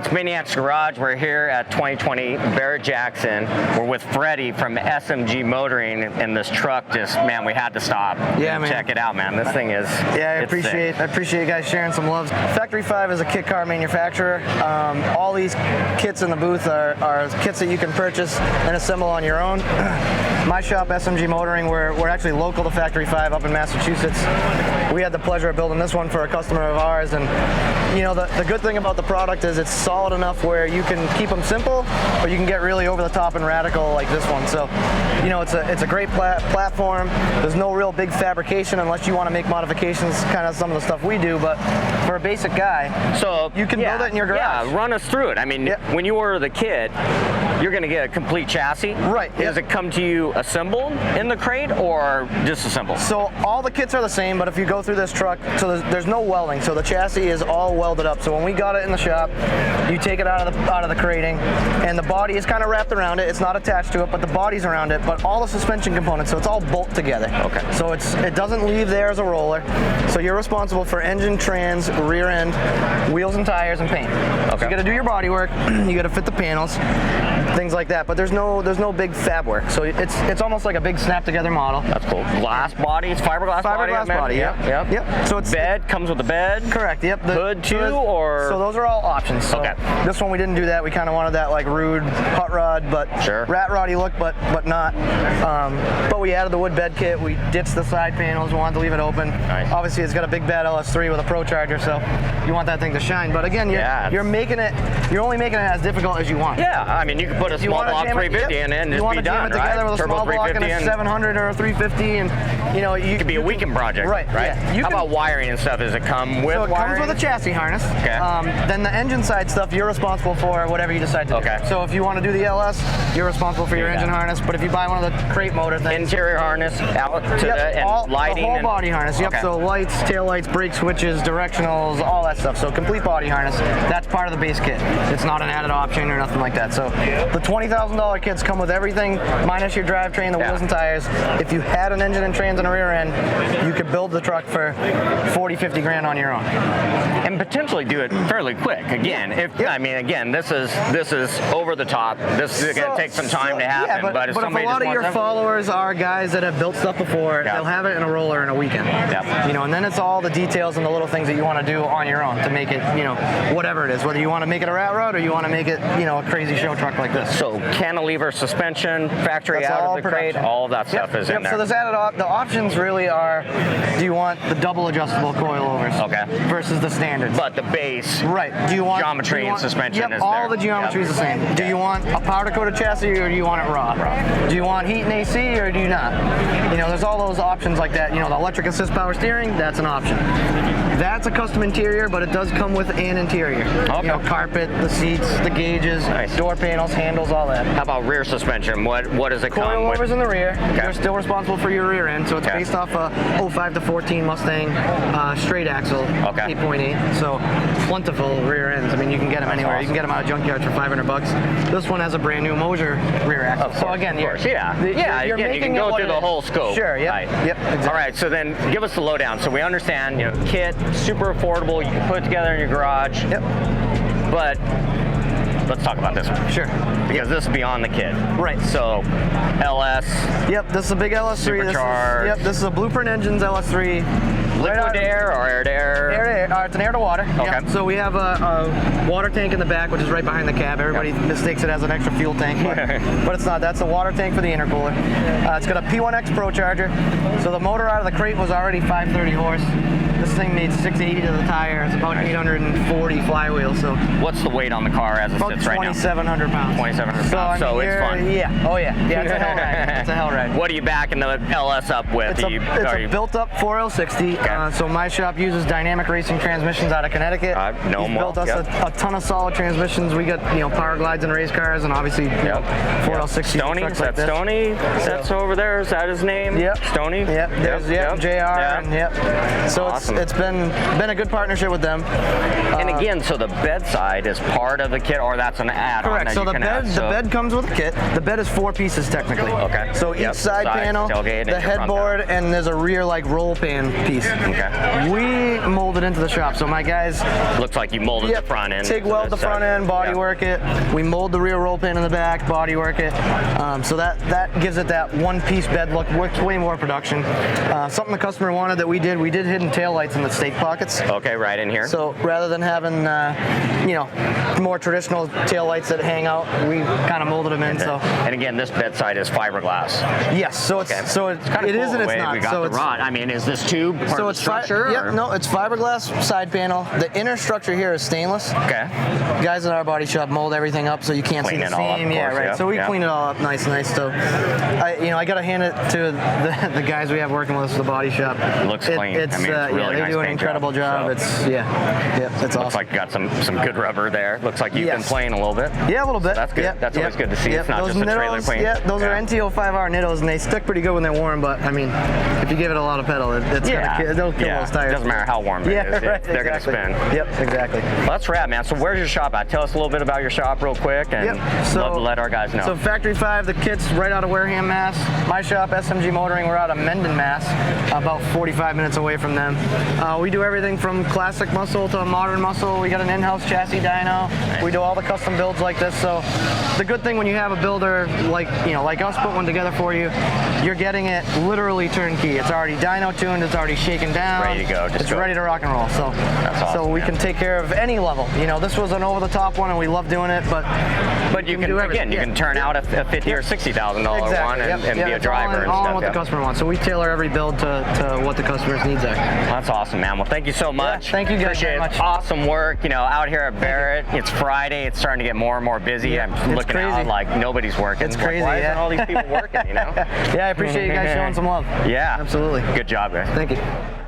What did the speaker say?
It's Maniacs Garage. We're here at 2020 Barrett-Jackson. We're with Freddy from SMG Motoring, and this truck just, man, we had to stop. Yeah, man. Check it out, man. This thing is. Yeah, I appreciate you guys sharing some love. Factory 5 is a kit car manufacturer. All these kits in the booth are kits that you can purchase and assemble on your own. My shop, SMG Motoring, we're actually local to Factory 5 up in Massachusetts. We had the pleasure of building this one for a customer of ours, and you know, the good thing about the product is it's solid enough where you can keep them simple, but you can get really over the top and radical like this one. So, you know, it's a great platform. There's no real big fabrication unless you want to make modifications, kind of some of the stuff we do, but for a basic guy, so you can build it in your garage. Yeah, run us through it. I mean, when you order the kit, you're going to get a complete chassis. Right. Does it come to you assembled in the crate or disassembled? So all the kits are the same, but if you go through this truck, so there's no welding. So the chassis is all welded up. So when we got it in the shop, you take it out of the crating, and the body is kind of wrapped around it. It's not attached to it, but the body's around it. But all the suspension components, so it's all bolt together. Okay. So it doesn't leave there as a roller. So you're responsible for engine, trans, rear end, wheels and tires, and paint. Okay. So you got to do your body work. You got to fit the panels, things like that. But there's no big fab work. So it's almost like a big snap together model. That's cool. Glass body, it's fiberglass body. Fiberglass body. Yep. So it's bed comes with the bed. Correct. Yep. Hood too, or so those are all options. So this one we didn't do that. We kind of wanted that like rude hot rod, but rat roddy look, but not. But we added the wood bed kit. We ditched the side panels. We wanted to leave it open. Nice. Obviously, it's got a big bad LS3 with a Pro Charger, so you want that thing to shine. But again, you're making it. You're only making it as difficult as you want. Yeah, I mean, you can put a small block 350 in and just be done, right? Together with a small block and a 700 or a 350, and you know, it could be a weekend project, right? Yeah. How about wiring and stuff? Does it come with wiring? So it comes with a chassis harness. Okay. Then the engine side stuff, you're responsible for whatever you decide to do. So if you want to do the LS, you're responsible for your engine harness. But if you buy one of the crate motor things, interior harness out to and lighting, the whole body harness. Yep. So lights, tail lights, brake switches, directionals, all that stuff. So complete body harness. That's part of the base kit. It's not an added option or nothing like that. So the $20,000 kits come with everything minus your drivetrain, the wheels and tires. If you had an engine and trans and a rear end, you could build the truck for 40, 50 grand on your own, and potentially do it fairly quick. Again, I mean, again, this is over the top. This is going to take some time to happen. Yeah, but if a lot of your followers are guys that have built stuff before, they'll have it in a roller in a weekend. You know, and then it's all the details and the little things that you want to do on your own to make it, you know, whatever it is. Whether you want to make it a rat rod or you want to make it, you know, a crazy show truck like this. So Cantilever Suspension, factory out of the crate, all of that stuff is in there. So there's the options really are: do you want the double adjustable coilovers? Versus the standards. But the base, Do you want geometry and suspension is all there. The geometry is the same. Do you want a powder coated chassis or do you want it raw? Do you want heat and AC or do you not? You know, there's all those options like that. You know, the electric assist power steering, that's an option. That's a custom interior, but it does come with an interior. You know, carpet, the seats, the gauges, door panels, handles, all that. How about rear suspension? What does it come with? Coilovers in the rear. You're still responsible for your rear end, so it's based off a 05 to 14 Mustang straight axle, 8.8. So plentiful rear ends. I mean, you can get them anywhere. Awesome. You can get them out of junkyards for $500. This one has a brand new Moser rear axle. So again, you can go through the whole scope. Sure. Yep. Yep. Exactly. All right. So then, give us the lowdown. So we understand, you know, kit, super affordable. You can put it together in your garage. Yep. But let's talk about this one. Sure. Because this is beyond the kit. Right. So, LS. Yep, this is a big LS3. Supercharged. This is a Blueprint Engines LS3. Liquid to air or air to air? Air to air. It's an air to water. Okay. Yep. So we have a water tank in the back, which is right behind the cab. Everybody mistakes it as an extra fuel tank, but it's not. That's a water tank for the intercooler. It's got a P1X Pro Charger. So the motor out of the crate was already 530 horse. This thing made 680 to the tire. It's about 840 flywheel. So what's the weight on the car as it sits right now? 2,700 pounds. 2,700 pounds. So it's fun. Yeah. Oh yeah. Yeah. It's a hell ride. It's a hell ride. What are you backing the LS up with? It's a built-up 4L60. So my shop uses Dynamic Racing transmissions out of Connecticut. He's built us a ton of solid transmissions. We got Power Glides and race cars, and obviously 4L60. Stoney. Is that Stoney? That's over there. Is that his name? Yep. Stoney. Yep. There's JR. And So awesome. It's been a good partnership with them. And again, so the bedside is part of the kit, or that's an add-on? Correct. That So you the can bed, add, the bed comes with a kit. The bed is 4 pieces technically. Okay. So Yep. each side panel, tailgate, and the your front headboard, panel. and there's a rear like roll pan piece. Okay. We mold it into the shop. So my guys Looks like you molded the front end. TIG weld the front end, body work it. We mold the rear roll pan in the back, body work it. So that gives it that one-piece bed look. Works way more production. Something the customer wanted that we did hidden taillights in the stake pockets. Okay, right in here. So rather than having, more traditional taillights that hang out, we kind of molded them in. So And again, this bedside is fiberglass. yes, so it's Okay. so It's kind of it cool is and the it's way not. we got so the it's, rod. I mean, is this tube part so of it's the structure? Yep, or- no, it's fiberglass side panel. The inner structure here is stainless. Okay. Guys in our body shop mold everything up so you can't Clean see it the all up, seam. of Yeah, course, right. yeah, So we yeah. clean it all up nice. So I gotta hand it to the guys we have working with us at the body shop. It looks clean. It's I mean, it's really they nice do an paint incredible job, job. so. It's Looks awesome. like you got some good rubber there. Looks like you've been Yes. playing a little bit. Yeah, a little bit. That's good. Yep, That's yep, always good to see. Yep. It's not Those just a trailer nittos, clean. Yeah, those are NTO5R nittos, and they stick pretty good when they're warm. But I mean, if you give it a lot of pedal, they'll kill those tires. It doesn't matter how warm it Yeah, is. right. They're exactly. going to spin. Yep, exactly. Well, that's rad, man. So where's your shop at? Tell us a little bit about your shop real quick, and love to let our guys know. So Factory 5, the kit's right out of Wareham, Mass. My shop, SMG Motoring, we're out of Mendon, Mass, about 45 minutes away from them. We do everything from classic muscle to modern muscle. We got an in-house chassis dyno. Nice. We do all the custom builds like this. So the good thing when you have a builder like us put one together for you, you're getting it literally turnkey. It's already dyno tuned. It's already shaken down. Ready to go. It's ready to rock and roll. So That's awesome, so we man. can take care of any level. This was an over-the-top one, and we love doing it. But you can do everything. again, you can turn out a $50,000 or $60,000 one and be a it's driver and all stuff. what yeah. the customer wants. So we tailor every build to what the customer's needs are. That's awesome, man. Well, thank you so much. thank you guys Appreciate very it. much. Awesome work. Out here at Barrett, it's Friday. It's starting to get more and more busy. Yeah, I'm it's looking crazy. out like nobody's working. It's Like, crazy, why yeah. isn't all these people working? Yeah, I appreciate you guys showing some love. Yeah. Absolutely. Good job, guys. Thank you.